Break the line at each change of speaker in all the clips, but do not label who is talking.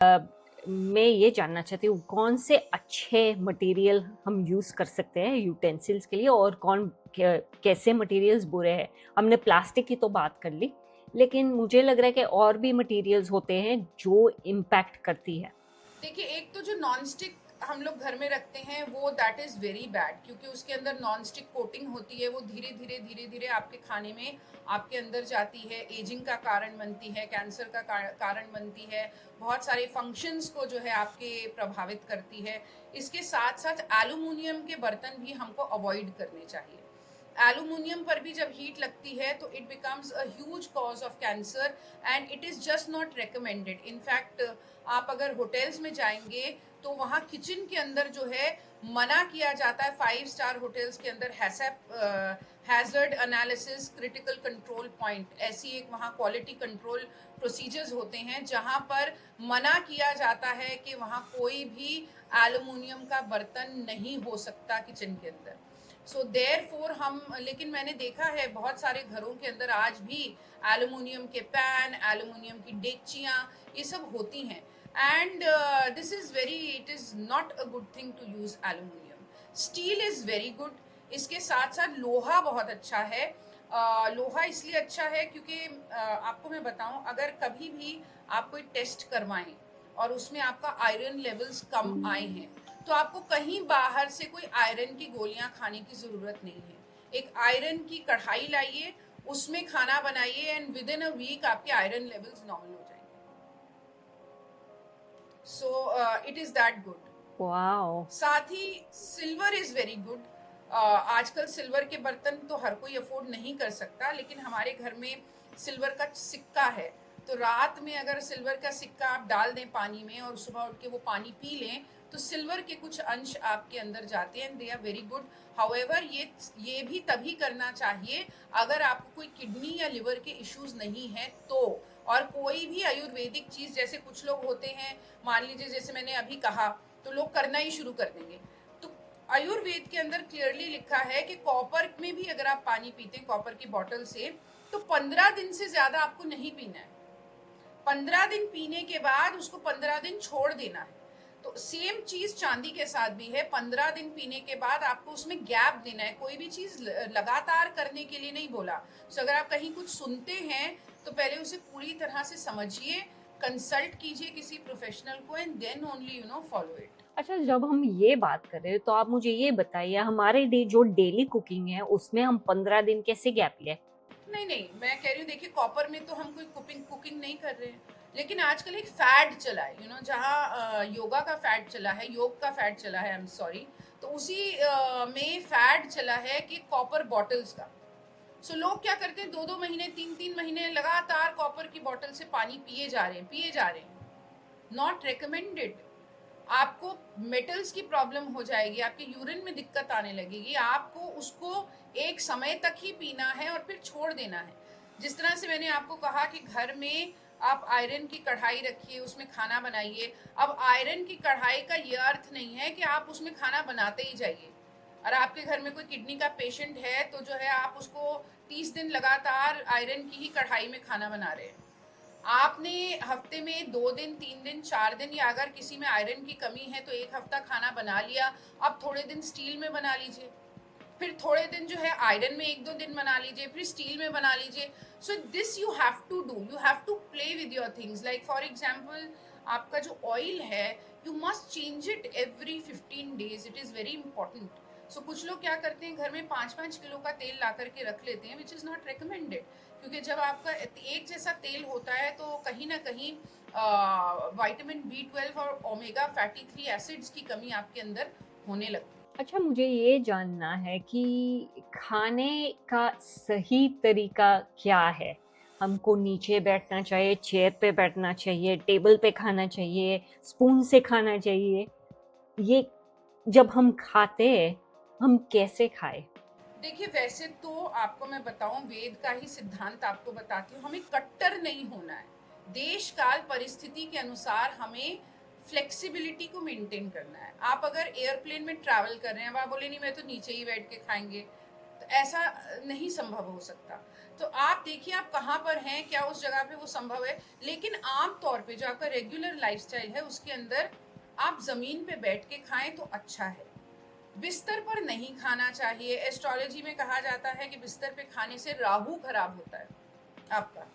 मैं ये जानना चाहती हूँ कौन से अच्छे मटेरियल हम यूज़ कर सकते हैं यूटेंसिल्स के लिए और कैसे मटेरियल्स बुरे हैं। हमने प्लास्टिक की तो बात कर ली, लेकिन मुझे लग रहा है कि और भी मटेरियल्स होते हैं जो इम्पैक्ट करती है।
देखिए, एक तो जो नॉन स्टिक हम लोग घर में रखते हैं वो दैट इज़ वेरी बैड, क्योंकि उसके अंदर नॉन स्टिक कोटिंग होती है। वो धीरे धीरे धीरे धीरे आपके खाने में आपके अंदर जाती है, एजिंग का कारण बनती है, कैंसर का कारण बनती है, बहुत सारे फंक्शंस को जो है आपके प्रभावित करती है। इसके साथ साथ एल्यूमिनियम के बर्तन भी हमको अवॉइड करने चाहिए। एल्यूमिनियम पर भी जब हीट लगती है तो it becomes a huge cause of cancer, and it is just not recommended. In fact आप अगर होटल्स में जाएंगे तो वहाँ किचन के अंदर जो है मना किया जाता है। 5 स्टार होटल्स के अंदर hazard analysis critical control point, ऐसी एक वहाँ क्वालिटी कंट्रोल प्रोसीजर्स होते हैं जहाँ पर मना किया जाता है कि वहाँ कोई भी एल्यूमिनियम का बर्तन नहीं हो सकता किचन के अंदर। सो देयर फोर हम, लेकिन मैंने देखा है बहुत सारे घरों के अंदर आज भी एल्यूमिनियम के पैन, एल्यूमिनियम की डेगचियाँ, ये सब होती हैं। And this is very, it is not a good thing to use aluminium. Steel is very good. इसके साथ साथ लोहा बहुत अच्छा है। लोहा इसलिए अच्छा है क्योंकि आपको मैं बताऊं, अगर कभी भी आप कोई टेस्ट करवाएं और उसमें आपका आयरन लेवल्स कम आए हैं तो आपको कहीं बाहर से कोई आयरन की गोलियां खाने की ज़रूरत नहीं है। एक आयरन की कढ़ाई लाइए, उसमें खाना बनाइए, and within a week आपके आयरन लेवल्स नॉर्मल हो जाएंगे। So it is that good.
Wow.
साथ ही सिल्वर इज़ वेरी गुड। आजकल सिल्वर के बर्तन तो हर कोई अफोर्ड नहीं कर सकता, लेकिन हमारे घर में सिल्वर का सिक्का है, तो रात में अगर सिल्वर का सिक्का आप डाल दें पानी में और सुबह उठ के वो पानी पी लें तो सिल्वर के कुछ अंश आपके अंदर जाते हैं, they are very good. However ये भी तभी करना चाहिए अगर आपको कोई किडनी या लिवर के इश्यूज नहीं है तो। और कोई भी आयुर्वेदिक चीज़, जैसे कुछ लोग होते हैं, मान लीजिए जैसे मैंने अभी कहा, तो लोग करना ही शुरू कर देंगे। तो आयुर्वेद के अंदर क्लियरली लिखा है कि कॉपर में भी अगर आप पानी पीते हैं कॉपर की बॉटल से, तो 15 दिन से ज्यादा आपको नहीं पीना है। 15 दिन पीने के बाद उसको 15 दिन छोड़ देना है। तो सेम चीज चांदी के साथ भी है, 15 दिन पीने के बाद आपको उसमें गैप देना है। कोई भी चीज लगातार करने के लिए नहीं बोला। तो अगर आप कहीं कुछ सुनते हैं तो पहले उसे पूरी तरह से समझिए, कंसल्ट कीजिए किसी प्रोफेशनल को, and then only follow it.
अच्छा, जब हम ये बात कर रहे हैं तो आप मुझे ये बताइए, हमारे जो डेली कुकिंग है उसमें हम 15 दिन कैसे गैप लें?
नहीं नहीं, मैं कह रही हूँ, देखिए कॉपर में तो हम कोई कुकिंग कुकिंग नहीं कर रहे हैं, लेकिन आजकल एक फैड चला है, जहाँ योगा का फैड चला है, योग का फैड चला है, आई एम सॉरी। तो उसी में फैड चला है कि कॉपर बॉटल्स का। सो लोग क्या करते हैं, 2-2 महीने, 3-3 महीने लगातार कॉपर की बॉटल से पानी पिए जा रहे हैं, पिए जा रहे हैं। Not recommended. आपको मेटल्स की प्रॉब्लम हो जाएगी, आपके यूरिन में दिक्कत आने लगेगी। आपको उसको एक समय तक ही पीना है और फिर छोड़ देना है। जिस तरह से मैंने आपको कहा कि घर में आप आयरन की कढ़ाई रखिए, उसमें खाना बनाइए। अब आयरन की कढ़ाई का ये अर्थ नहीं है कि आप उसमें खाना बनाते ही जाइए। और आपके घर में कोई किडनी का पेशेंट है तो जो है आप उसको 30 दिन लगातार आयरन की ही कढ़ाई में खाना बना रहे हैं। आपने हफ्ते में 2 दिन, 3 दिन, 4 दिन, या अगर किसी में आयरन की कमी है तो एक हफ्ता खाना बना लिया। अब थोड़े दिन स्टील में बना लीजिए, फिर थोड़े दिन जो है आयरन में 1-2 दिन बना लीजिए, फिर स्टील में बना लीजिए। So this you have to do, you have to play with your things. Like for example, आपका जो ऑयल है, you must change it every 15 days, it is very important. So कुछ लोग क्या करते हैं, घर में 5-5 किलो का तेल ला करके रख लेते हैं, विच इज़ नॉट रिकमेंडेड। क्योंकि जब आपका एक जैसा तेल होता है तो कहीं ना कहीं विटामिन B12 और ओमेगा फैटी 3 एसिड्स की कमी आपके अंदर होने लगती है।
अच्छा, मुझे ये जानना है कि खाने का सही तरीका क्या है? हमको नीचे बैठना चाहिए, चेयर पे बैठना चाहिए, टेबल पे खाना चाहिए, स्पून से खाना चाहिए? ये जब हम खाते हैं, हम कैसे खाएँ?
देखिए, वैसे तो आपको मैं बताऊं, वेद का ही सिद्धांत आपको बताती हूँ, हमें कट्टर नहीं होना है। देश काल परिस्थिति के अनुसार हमें फ्लेक्सिबिलिटी को मेंटेन करना है। आप अगर एयरप्लेन में ट्रैवल कर रहे हैं, अब आप बोले नहीं मैं तो नीचे ही बैठ के खाएंगे, तो ऐसा नहीं संभव हो सकता। तो आप देखिए आप कहाँ पर हैं, क्या उस जगह पे वो संभव है। लेकिन आम तौर पे जो आपका रेगुलर लाइफस्टाइल है उसके अंदर आप ज़मीन पे बैठ के खाएँ तो अच्छा है। बिस्तर पर नहीं खाना चाहिए। एस्ट्रोलॉजी में कहा जाता है कि बिस्तर पे खाने से राहु खराब होता है आपका।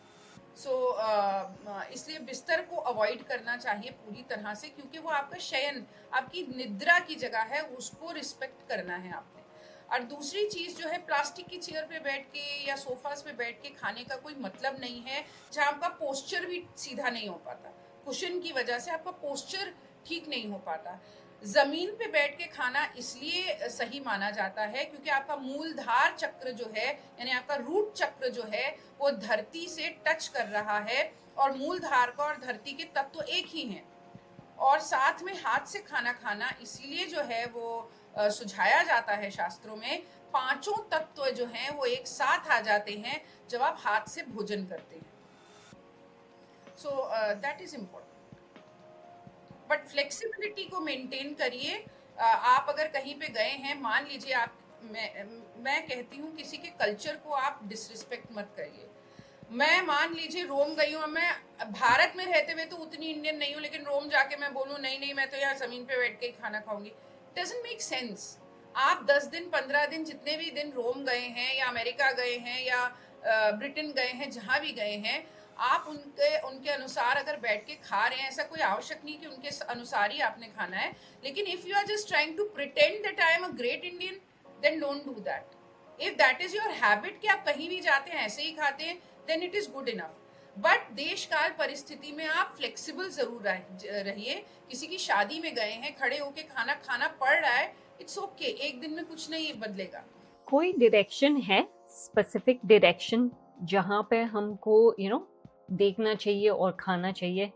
इसलिए बिस्तर को अवॉइड करना चाहिए पूरी तरह से, क्योंकि वो आपका शयन, आपकी निद्रा की जगह है, उसको रिस्पेक्ट करना है आपने। और दूसरी चीज़ जो है, प्लास्टिक की चेयर पे बैठ के या सोफास पे बैठ के खाने का कोई मतलब नहीं है, जहाँ आपका पोस्चर भी सीधा नहीं हो पाता। कुशन की वजह से आपका पोस्चर ठीक नहीं हो पाता। ज़मीन पे बैठ के खाना इसलिए सही माना जाता है क्योंकि आपका मूलधार चक्र जो है, यानी आपका रूट चक्र जो है, वो धरती से टच कर रहा है, और मूलधार का और धरती के तत्व एक ही हैं। और साथ में हाथ से खाना खाना इसीलिए जो है वो सुझाया जाता है शास्त्रों में। पांचों तत्व जो हैं वो एक साथ आ जाते हैं जब आप हाथ से भोजन करते हैं। So that is important. But flexibility को मेंटेन करिए। आप अगर कहीं पे गए हैं, मान लीजिए आप, मैं कहती हूँ किसी के कल्चर को आप डिसरिस्पेक्ट मत करिए। मैं मान लीजिए रोम गई हूँ, मैं भारत में रहते हुए तो उतनी इंडियन नहीं हूँ, लेकिन रोम जाके मैं बोलूँ नहीं नहीं मैं तो यहाँ ज़मीन पे बैठ के ही खाना खाऊंगी, डजंट मेक सेंस। आप 10 दिन 15 दिन जितने भी दिन रोम गए हैं या अमेरिका गए हैं या ब्रिटेन गए हैं, जहाँ भी गए हैं, आप उनके उनके अनुसार अगर बैठ के खा रहे हैं, ऐसा कोई आवश्यक नहीं कि उनके अनुसार ही आपने खाना है। लेकिन if you are just trying to pretend that I am a great Indian, then don't do that. If that is your habit कि आप कहीं भी जाते हैं ऐसे ही खाते हैं, then it is good enough. But देश काल परिस्थिति में आप फ्लेक्सिबल जरूर रहिए। किसी की शादी में गए हैं, खड़े होके खाना खाना पड़ रहा है, इट्स ओके, एक दिन में कुछ नहीं बदलेगा।
कोई डायरेक्शन है, स्पेसिफिक डायरेक्शन जहाँ पे हमको देखना चाहिए और खाना चाहिए?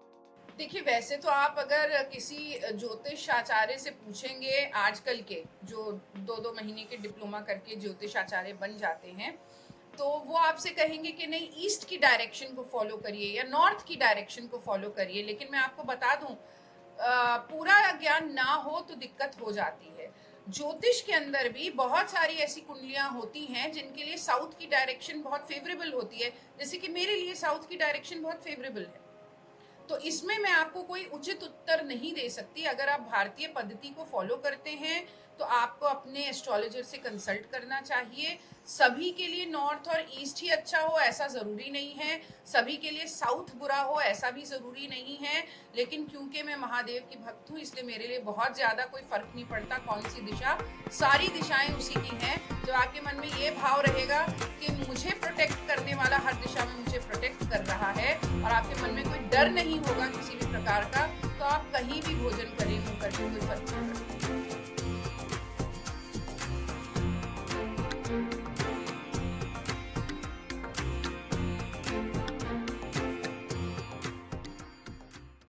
देखिए, वैसे तो आप अगर किसी ज्योतिष आचार्य से पूछेंगे, आजकल के जो 2-2 महीने के डिप्लोमा करके ज्योतिष आचार्य बन जाते हैं, तो वो आपसे कहेंगे कि नहीं, ईस्ट की डायरेक्शन को फॉलो करिए या नॉर्थ की डायरेक्शन को फॉलो करिए। लेकिन मैं आपको बता दूं, पूरा ज्ञान ना हो तो दिक्कत हो जाती है। ज्योतिष के अंदर भी बहुत सारी ऐसी कुंडलियां होती हैं जिनके लिए साउथ की डायरेक्शन बहुत फेवरेबल होती है, जैसे कि मेरे लिए साउथ की डायरेक्शन बहुत फेवरेबल है। तो इसमें मैं आपको कोई उचित उत्तर नहीं दे सकती। अगर आप भारतीय पद्धति को फॉलो करते हैं तो आपको अपने एस्ट्रोलॉजर से कंसल्ट करना चाहिए। सभी के लिए नॉर्थ और ईस्ट ही अच्छा हो ऐसा ज़रूरी नहीं है, सभी के लिए साउथ बुरा हो ऐसा भी ज़रूरी नहीं है। लेकिन क्योंकि मैं महादेव की भक्त हूँ, इसलिए मेरे लिए बहुत ज़्यादा कोई फ़र्क नहीं पड़ता कौन सी दिशा, सारी दिशाएं उसी की हैं। तो आपके मन में ये भाव रहेगा कि मुझे प्रोटेक्ट करने वाला हर दिशा में मुझे प्रोटेक्ट कर रहा है, और आपके मन में कोई डर नहीं होगा किसी भी प्रकार का, तो आप